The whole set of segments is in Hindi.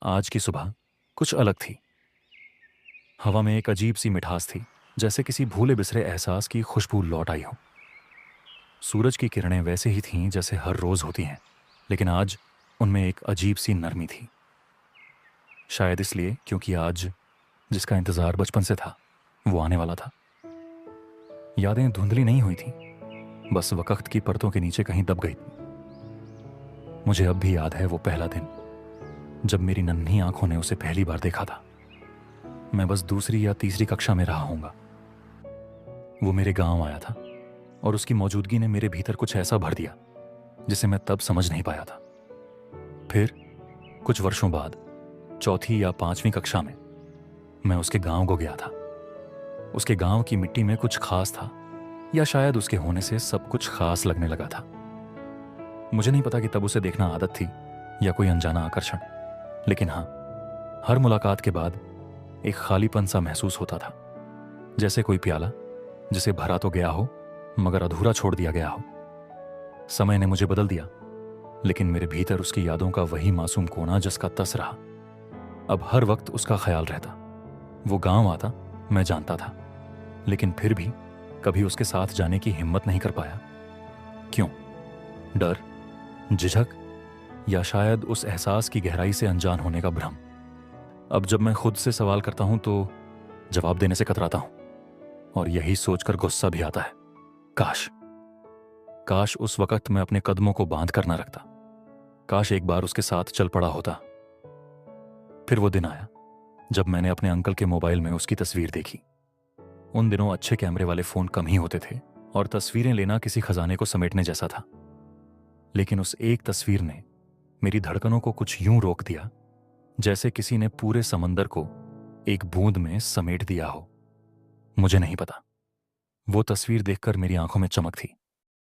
आज की सुबह कुछ अलग थी। हवा में एक अजीब सी मिठास थी, जैसे किसी भूले बिसरे एहसास की खुशबू लौट आई हो। सूरज की किरणें वैसे ही थीं जैसे हर रोज होती हैं, लेकिन आज उनमें एक अजीब सी नरमी थी। शायद इसलिए क्योंकि आज जिसका इंतजार बचपन से था वो आने वाला था। यादें धुंधली नहीं हुई थीं, बस वक्त की परतों के नीचे कहीं दब गई थी। मुझे अब भी याद है वो पहला दिन जब मेरी नन्ही आंखों ने उसे पहली बार देखा था। मैं बस दूसरी या तीसरी कक्षा में रहा हूंगा। वो मेरे गांव आया था और उसकी मौजूदगी ने मेरे भीतर कुछ ऐसा भर दिया जिसे मैं तब समझ नहीं पाया था। फिर कुछ वर्षों बाद चौथी या पांचवीं कक्षा में मैं उसके गांव को गया था। उसके गांव की मिट्टी में कुछ खास था, या शायद उसके होने से सब कुछ खास लगने लगा था। मुझे नहीं पता कि तब उसे देखना आदत थी या कोई अनजाना आकर्षण, लेकिन हाँ, हर मुलाकात के बाद एक खालीपन सा महसूस होता था, जैसे कोई प्याला जिसे भरा तो गया हो मगर अधूरा छोड़ दिया गया हो। समय ने मुझे बदल दिया, लेकिन मेरे भीतर उसकी यादों का वही मासूम कोना जिसका तस रहा। अब हर वक्त उसका ख्याल रहता। वो गांव आता, मैं जानता था, लेकिन फिर भी कभी उसके साथ जाने की हिम्मत नहीं कर पाया। क्यों? डर, झिझक, या शायद उस एहसास की गहराई से अनजान होने का भ्रम। अब जब मैं खुद से सवाल करता हूं तो जवाब देने से कतराता हूं, और यही सोचकर गुस्सा भी आता है। काश काश उस वक्त मैं अपने कदमों को बांध कर ना रखता। काश एक बार उसके साथ चल पड़ा होता। फिर वो दिन आया जब मैंने अपने अंकल के मोबाइल में उसकी तस्वीर देखी। उन दिनों अच्छे कैमरे वाले फोन कम ही होते थे और तस्वीरें लेना किसी खजाने को समेटने जैसा था। लेकिन उस एक तस्वीर ने मेरी धड़कनों को कुछ यूं रोक दिया जैसे किसी ने पूरे समंदर को एक बूंद में समेट दिया हो। मुझे नहीं पता वो तस्वीर देखकर मेरी आंखों में चमक थी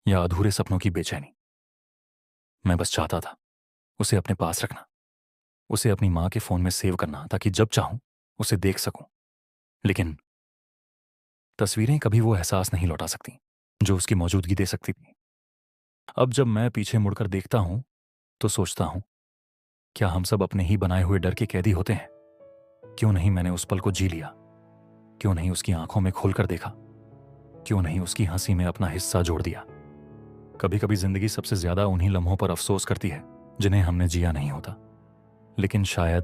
या अधूरे सपनों की बेचैनी। मैं बस चाहता था उसे अपने पास रखना, उसे अपनी मां के फोन में सेव करना, ताकि जब चाहूं उसे देख सकूं। लेकिन तस्वीरें कभी वो एहसास नहीं लौटा सकती जो उसकी मौजूदगी दे सकती थी। अब जब मैं पीछे मुड़कर देखता हूं तो सोचता हूं, क्या हम सब अपने ही बनाए हुए डर के कैदी होते हैं? क्यों नहीं मैंने उस पल को जी लिया? क्यों नहीं उसकी आंखों में खोलकर देखा? क्यों नहीं उसकी हंसी में अपना हिस्सा जोड़ दिया? कभी कभी जिंदगी सबसे ज्यादा उन्हीं लम्हों पर अफसोस करती है जिन्हें हमने जिया नहीं होता। लेकिन शायद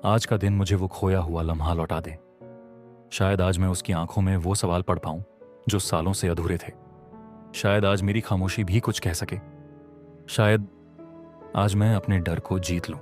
आज का दिन मुझे वो खोया हुआ लम्हा लौटा दे। शायद आज मैं उसकी आंखों में वो सवाल पढ़ पाऊं जो सालों से अधूरे थे। शायद आज मेरी खामोशी भी कुछ कह सके। शायद आज मैं अपने डर को जीत लूं।